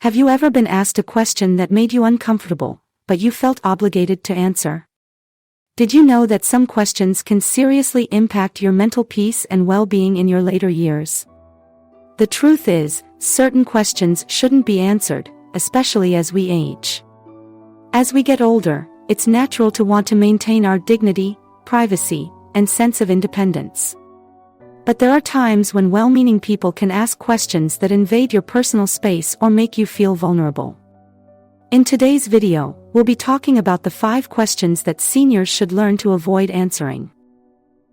Have you ever been asked a question that made you uncomfortable, but you felt obligated to answer? Did you know that some questions can seriously impact your mental peace and well-being in your later years? The truth is, certain questions shouldn't be answered, especially as we age. As we get older, it's natural to want to maintain our dignity, privacy, and sense of independence. But there are times when well-meaning people can ask questions that invade your personal space or make you feel vulnerable. In today's video, we'll be talking about the 5 questions that seniors should learn to avoid answering.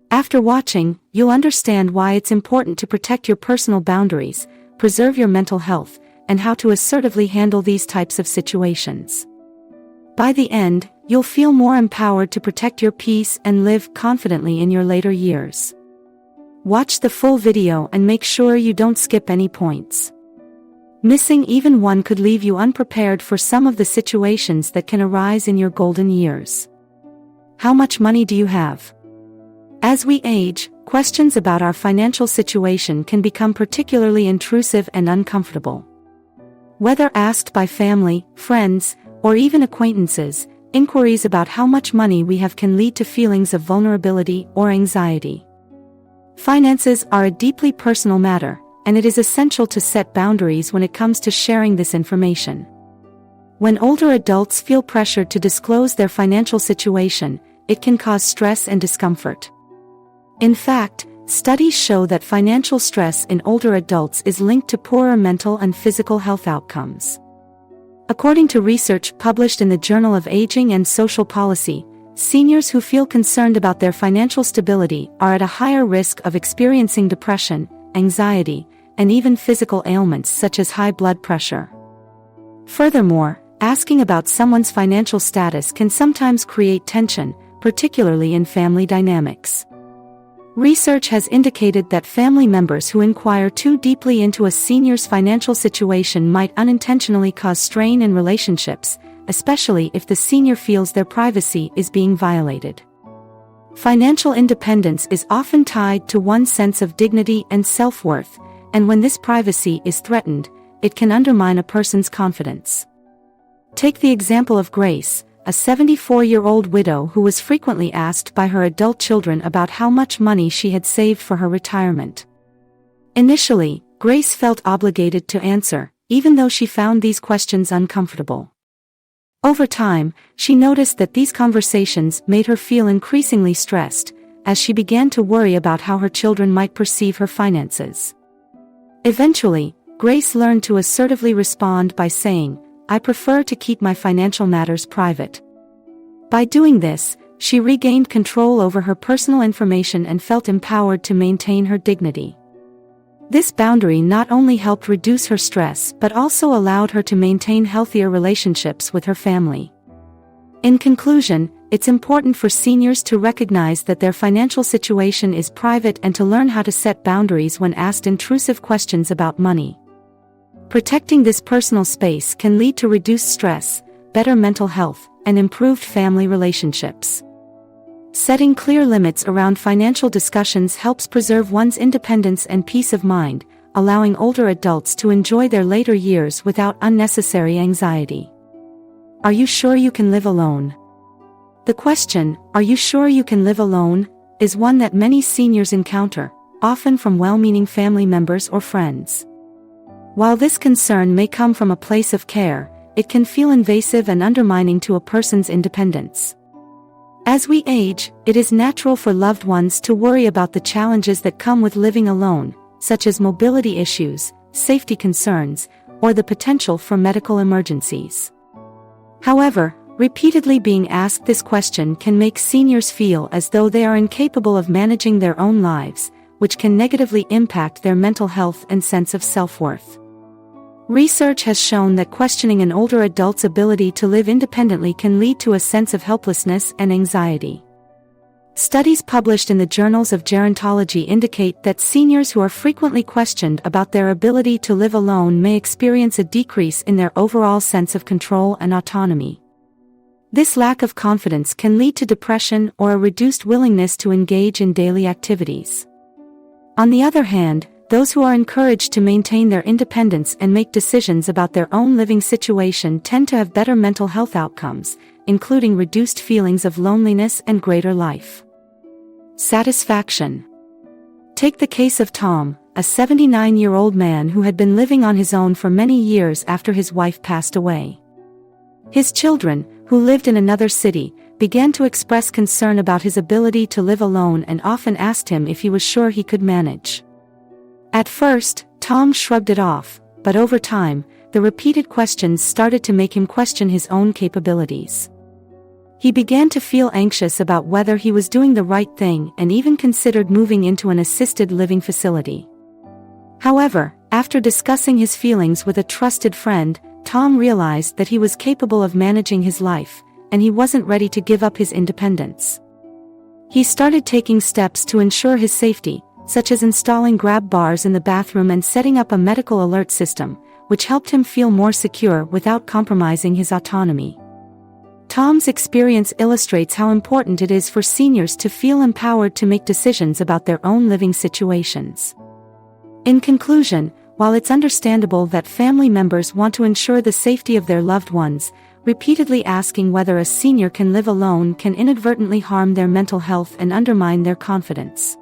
After watching, you'll understand why it's important to protect your personal boundaries, preserve your mental health, and how to assertively handle these types of situations. By the end, you'll feel more empowered to protect your peace and live confidently in your later years. Watch the full video and make sure you don't skip any points. Missing even one could leave you unprepared for some of the situations that can arise in your golden years. How much money do you have? As we age, questions about our financial situation can become particularly intrusive and uncomfortable. Whether asked by family, friends, or even acquaintances, inquiries about how much money we have can lead to feelings of vulnerability or anxiety. Finances are a deeply personal matter, and it is essential to set boundaries when it comes to sharing this information. When older adults feel pressured to disclose their financial situation, it can cause stress and discomfort. In fact, studies show that financial stress in older adults is linked to poorer mental and physical health outcomes. According to research published in the Journal of Aging and Social Policy, seniors who feel concerned about their financial stability are at a higher risk of experiencing depression, anxiety, and even physical ailments such as high blood pressure. Furthermore, asking about someone's financial status can sometimes create tension, particularly in family dynamics. Research has indicated that family members who inquire too deeply into a senior's financial situation might unintentionally cause strain in relationships, especially if the senior feels their privacy is being violated. Financial independence is often tied to one's sense of dignity and self-worth, and when this privacy is threatened, it can undermine a person's confidence. Take the example of Grace, a 74-year-old widow who was frequently asked by her adult children about how much money she had saved for her retirement. Initially, Grace felt obligated to answer, even though she found these questions uncomfortable. Over time, she noticed that these conversations made her feel increasingly stressed, as she began to worry about how her children might perceive her finances. Eventually, Grace learned to assertively respond by saying, "I prefer to keep my financial matters private." By doing this, she regained control over her personal information and felt empowered to maintain her dignity. This boundary not only helped reduce her stress but also allowed her to maintain healthier relationships with her family. In conclusion, it's important for seniors to recognize that their financial situation is private and to learn how to set boundaries when asked intrusive questions about money. Protecting this personal space can lead to reduced stress, better mental health, and improved family relationships. Setting clear limits around financial discussions helps preserve one's independence and peace of mind, allowing older adults to enjoy their later years without unnecessary anxiety. Are you sure you can live alone? The question, "Are you sure you can live alone?" is one that many seniors encounter, often from well-meaning family members or friends. While this concern may come from a place of care, it can feel invasive and undermining to a person's independence. As we age, it is natural for loved ones to worry about the challenges that come with living alone, such as mobility issues, safety concerns, or the potential for medical emergencies. However, repeatedly being asked this question can make seniors feel as though they are incapable of managing their own lives, which can negatively impact their mental health and sense of self-worth. Research has shown that questioning an older adult's ability to live independently can lead to a sense of helplessness and anxiety. Studies published in the journals of gerontology indicate that seniors who are frequently questioned about their ability to live alone may experience a decrease in their overall sense of control and autonomy. This lack of confidence can lead to depression or a reduced willingness to engage in daily activities. On the other hand, Those who are encouraged to maintain their independence and make decisions about their own living situation tend to have better mental health outcomes, including reduced feelings of loneliness and greater life satisfaction. Take the case of Tom, a 79-year-old man who had been living on his own for many years after his wife passed away. His children, who lived in another city, began to express concern about his ability to live alone and often asked him if he was sure he could manage. At first, Tom shrugged it off, but over time, the repeated questions started to make him question his own capabilities. He began to feel anxious about whether he was doing the right thing and even considered moving into an assisted living facility. However, after discussing his feelings with a trusted friend, Tom realized that he was capable of managing his life, and he wasn't ready to give up his independence. He started taking steps to ensure his safety, such as installing grab bars in the bathroom and setting up a medical alert system, which helped him feel more secure without compromising his autonomy. Tom's experience illustrates how important it is for seniors to feel empowered to make decisions about their own living situations. In conclusion, while it's understandable that family members want to ensure the safety of their loved ones, repeatedly asking whether a senior can live alone can inadvertently harm their mental health and undermine their confidence.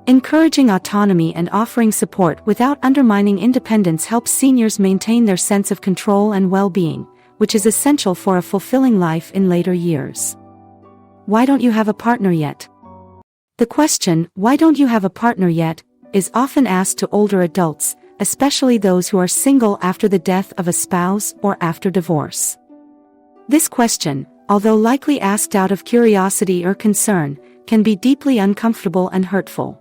Encouraging autonomy and offering support without undermining independence helps seniors maintain their sense of control and well-being, which is essential for a fulfilling life in later years. Why don't you have a partner yet? The question, "Why don't you have a partner yet?" is often asked to older adults, especially those who are single after the death of a spouse or after divorce. This question, although likely asked out of curiosity or concern, can be deeply uncomfortable and hurtful.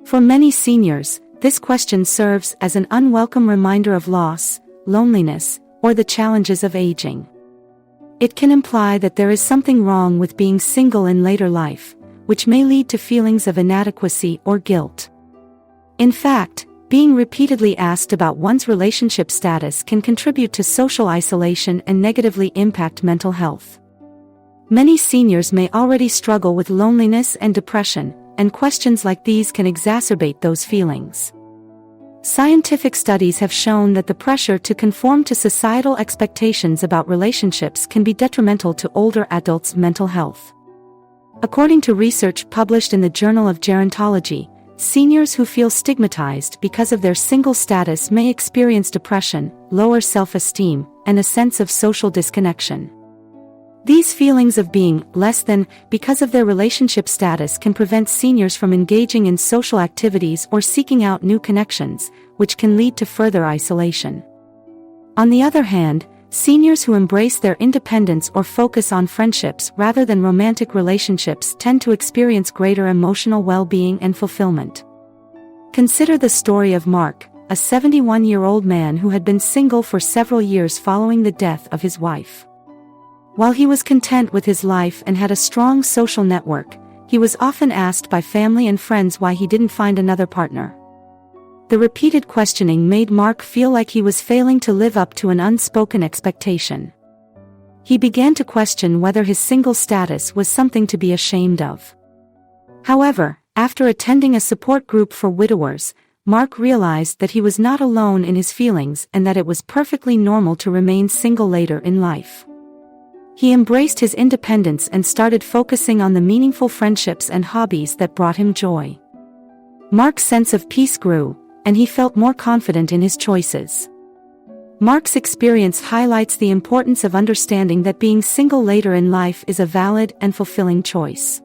For many seniors, this question serves as an unwelcome reminder of loss, loneliness, or the challenges of aging. It can imply that there is something wrong with being single in later life, which may lead to feelings of inadequacy or guilt. In fact, being repeatedly asked about one's relationship status can contribute to social isolation and negatively impact mental health. Many seniors may already struggle with loneliness and depression, and questions like these can exacerbate those feelings. Scientific studies have shown that the pressure to conform to societal expectations about relationships can be detrimental to older adults' mental health. According to research published in the Journal of Gerontology, seniors who feel stigmatized because of their single status may experience depression, lower self-esteem, and a sense of social disconnection. These feelings of being less than because of their relationship status can prevent seniors from engaging in social activities or seeking out new connections, which can lead to further isolation. On the other hand, seniors who embrace their independence or focus on friendships rather than romantic relationships tend to experience greater emotional well-being and fulfillment. Consider the story of Mark, a 71-year-old man who had been single for several years following the death of his wife. While he was content with his life and had a strong social network, he was often asked by family and friends why he didn't find another partner. The repeated questioning made Mark feel like he was failing to live up to an unspoken expectation. He began to question whether his single status was something to be ashamed of. However, after attending a support group for widowers, Mark realized that he was not alone in his feelings and that it was perfectly normal to remain single later in life. He embraced his independence and started focusing on the meaningful friendships and hobbies that brought him joy. Mark's sense of peace grew, and he felt more confident in his choices. Mark's experience highlights the importance of understanding that being single later in life is a valid and fulfilling choice.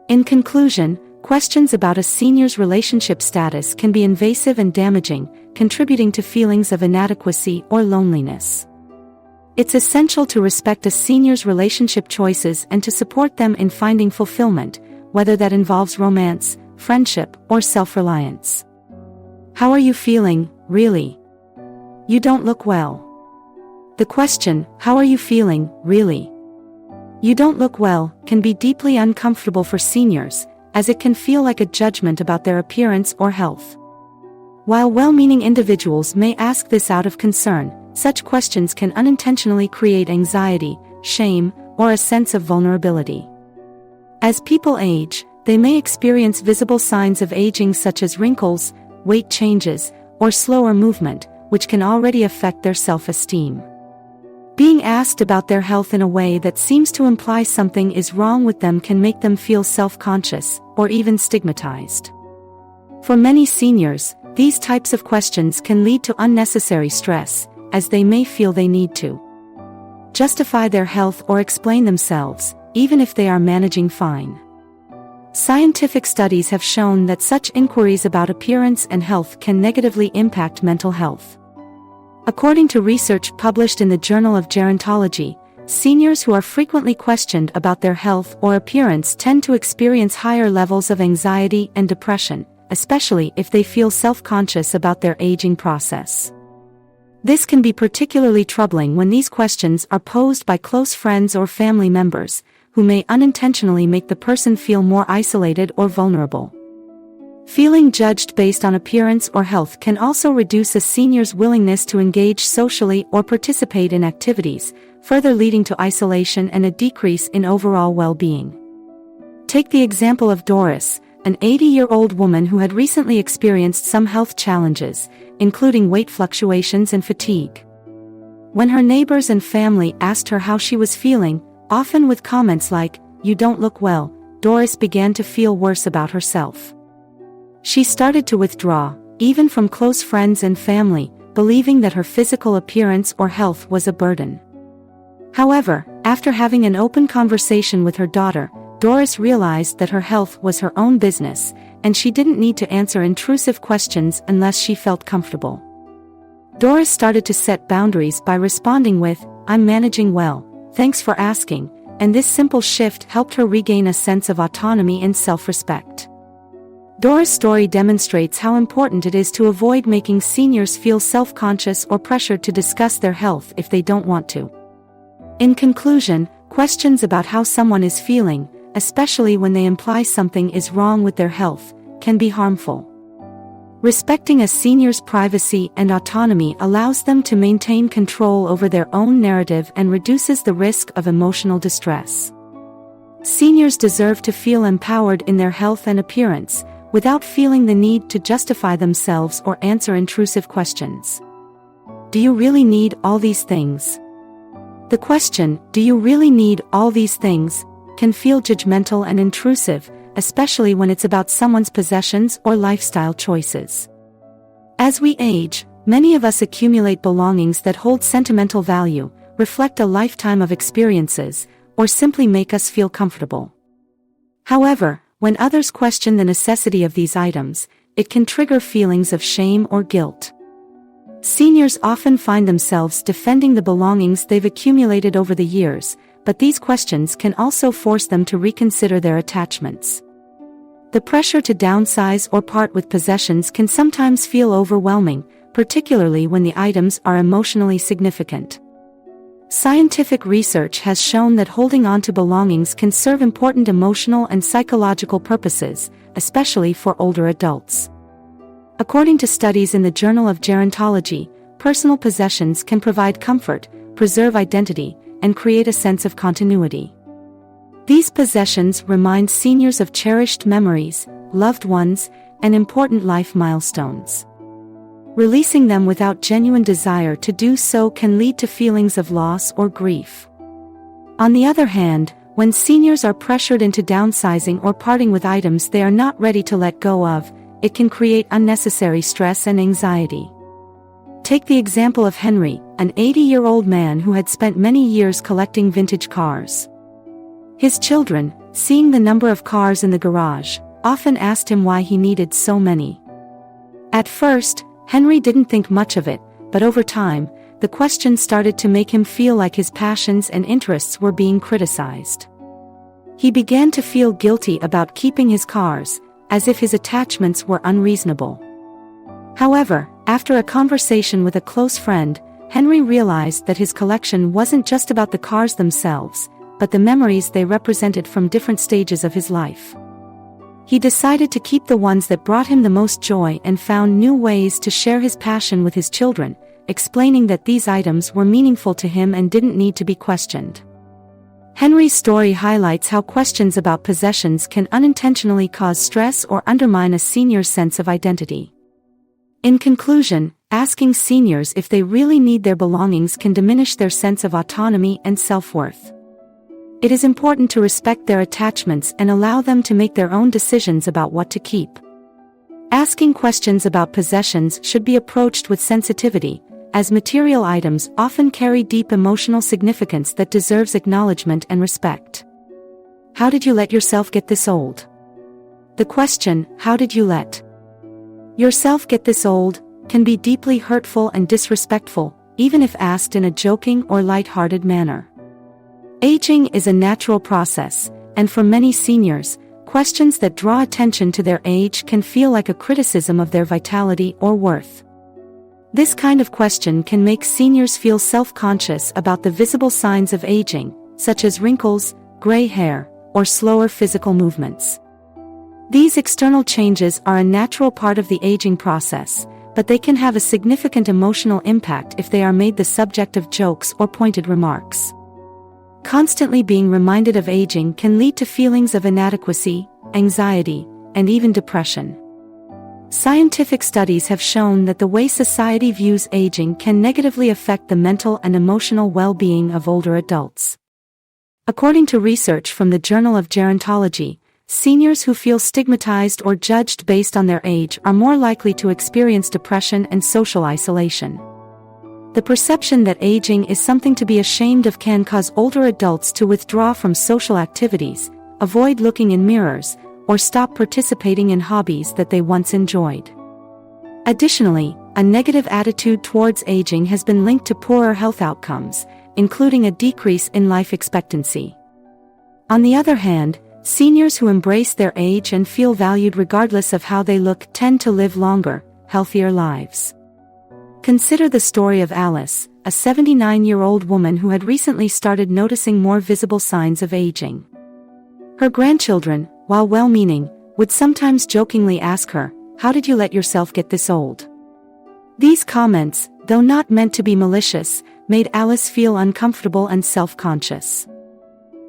In conclusion, questions about a senior's relationship status can be invasive and damaging, contributing to feelings of inadequacy or loneliness. It's essential to respect a senior's relationship choices and to support them in finding fulfillment, whether that involves romance, friendship, or self-reliance. How are you feeling, really? You don't look well. The question, "How are you feeling, really? You don't look well," can be deeply uncomfortable for seniors, as it can feel like a judgment about their appearance or health. While well-meaning individuals may ask this out of concern, such questions can unintentionally create anxiety, shame, or a sense of vulnerability. As people age, they may experience visible signs of aging such as wrinkles, weight changes, or slower movement, which can already affect their self-esteem. Being asked about their health in a way that seems to imply something is wrong with them can make them feel self-conscious, or even stigmatized. For many seniors, these types of questions can lead to unnecessary stress, as they may feel they need to justify their health or explain themselves, even if they are managing fine. Scientific studies have shown that such inquiries about appearance and health can negatively impact mental health. According to research published in the Journal of Gerontology, seniors who are frequently questioned about their health or appearance tend to experience higher levels of anxiety and depression, especially if they feel self-conscious about their aging process. This can be particularly troubling when these questions are posed by close friends or family members, who may unintentionally make the person feel more isolated or vulnerable. Feeling judged based on appearance or health can also reduce a senior's willingness to engage socially or participate in activities, further leading to isolation and a decrease in overall well-being. Take the example of Doris, an 80-year-old woman who had recently experienced some health challenges, including weight fluctuations and fatigue. When her neighbors and family asked her how she was feeling, often with comments like, "You don't look well," Doris began to feel worse about herself. She started to withdraw, even from close friends and family, believing that her physical appearance or health was a burden. However, after having an open conversation with her daughter, Doris realized that her health was her own business, and she didn't need to answer intrusive questions unless she felt comfortable. Doris started to set boundaries by responding with, "I'm managing well, thanks for asking," and this simple shift helped her regain a sense of autonomy and self-respect. Doris' story demonstrates how important it is to avoid making seniors feel self-conscious or pressured to discuss their health if they don't want to. In conclusion, questions about how someone is feeling, especially when they imply something is wrong with their health, can be harmful. Respecting a senior's privacy and autonomy allows them to maintain control over their own narrative and reduces the risk of emotional distress. Seniors deserve to feel empowered in their health and appearance, without feeling the need to justify themselves or answer intrusive questions. Do you really need all these things? The question, "Do you really need all these things?" can feel judgmental and intrusive, especially when it's about someone's possessions or lifestyle choices. As we age, many of us accumulate belongings that hold sentimental value, reflect a lifetime of experiences, or simply make us feel comfortable. However, when others question the necessity of these items, it can trigger feelings of shame or guilt. Seniors often find themselves defending the belongings they've accumulated over the years, but these questions can also force them to reconsider their attachments. The pressure to downsize or part with possessions can sometimes feel overwhelming, particularly when the items are emotionally significant. Scientific research has shown that holding on to belongings can serve important emotional and psychological purposes, especially for older adults. According to studies in the Journal of Gerontology, personal possessions can provide comfort, preserve identity, and create a sense of continuity. These possessions remind seniors of cherished memories, loved ones, and important life milestones. Releasing them without genuine desire to do so can lead to feelings of loss or grief. On the other hand, when seniors are pressured into downsizing or parting with items they are not ready to let go of, it can create unnecessary stress and anxiety. Take the example of Henry, an 80-year-old man who had spent many years collecting vintage cars. His children, seeing the number of cars in the garage, often asked him why he needed so many. At first, Henry didn't think much of it, but over time, the question started to make him feel like his passions and interests were being criticized. He began to feel guilty about keeping his cars, as if his attachments were unreasonable. However, after a conversation with a close friend, Henry realized that his collection wasn't just about the cars themselves, but the memories they represented from different stages of his life. He decided to keep the ones that brought him the most joy and found new ways to share his passion with his children, explaining that these items were meaningful to him and didn't need to be questioned. Henry's story highlights how questions about possessions can unintentionally cause stress or undermine a senior's sense of identity. In conclusion, asking seniors if they really need their belongings can diminish their sense of autonomy and self-worth. It is important to respect their attachments and allow them to make their own decisions about what to keep. Asking questions about possessions should be approached with sensitivity, as material items often carry deep emotional significance that deserves acknowledgement and respect. How did you let yourself get this old? The question, how did you let yourself get this old, can be deeply hurtful and disrespectful, even if asked in a joking or light-hearted manner. Aging is a natural process, and for many seniors, questions that draw attention to their age can feel like a criticism of their vitality or worth. This kind of question can make seniors feel self-conscious about the visible signs of aging, such as wrinkles, gray hair, or slower physical movements. These external changes are a natural part of the aging process, but they can have a significant emotional impact if they are made the subject of jokes or pointed remarks. Constantly being reminded of aging can lead to feelings of inadequacy, anxiety, and even depression. Scientific studies have shown that the way society views aging can negatively affect the mental and emotional well-being of older adults. According to research from the Journal of Gerontology, seniors who feel stigmatized or judged based on their age are more likely to experience depression and social isolation. The perception that aging is something to be ashamed of can cause older adults to withdraw from social activities, avoid looking in mirrors, or stop participating in hobbies that they once enjoyed. Additionally, a negative attitude towards aging has been linked to poorer health outcomes, including a decrease in life expectancy. On the other hand, seniors who embrace their age and feel valued regardless of how they look tend to live longer, healthier lives. Consider the story of Alice, a 79-year-old woman who had recently started noticing more visible signs of aging. Her grandchildren, while well-meaning, would sometimes jokingly ask her, "How did you let yourself get this old?" These comments, though not meant to be malicious, made Alice feel uncomfortable and self-conscious.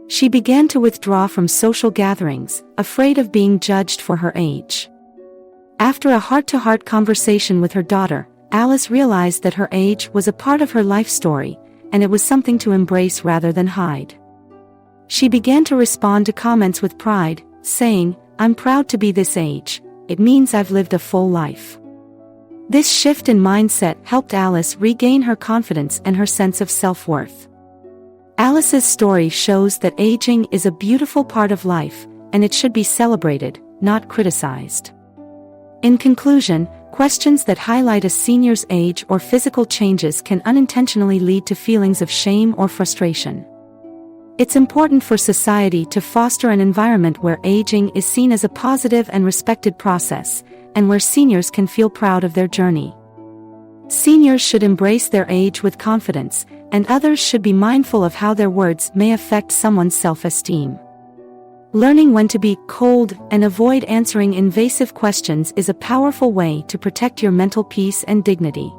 She began to withdraw from social gatherings, afraid of being judged for her age. After a heart-to-heart conversation with her daughter, Alice realized that her age was a part of her life story, and it was something to embrace rather than hide. She began to respond to comments with pride, saying, "I'm proud to be this age, it means I've lived a full life." This shift in mindset helped Alice regain her confidence and her sense of self-worth. Alice's story shows that aging is a beautiful part of life, and it should be celebrated, not criticized. In conclusion, questions that highlight a senior's age or physical changes can unintentionally lead to feelings of shame or frustration. It's important for society to foster an environment where aging is seen as a positive and respected process, and where seniors can feel proud of their journey. Seniors should embrace their age with confidence, and others should be mindful of how their words may affect someone's self-esteem. Learning when to be cold and avoid answering invasive questions is a powerful way to protect your mental peace and dignity.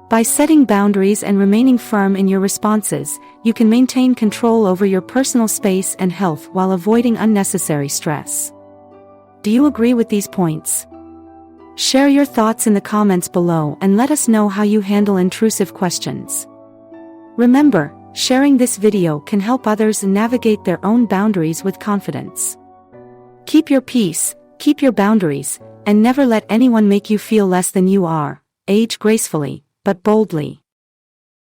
By setting boundaries and remaining firm in your responses, you can maintain control over your personal space and health while avoiding unnecessary stress. Do you agree with these points? Share your thoughts in the comments below and let us know how you handle intrusive questions. Remember, sharing this video can help others navigate their own boundaries with confidence. Keep your peace, keep your boundaries, and never let anyone make you feel less than you are. Age gracefully, but boldly.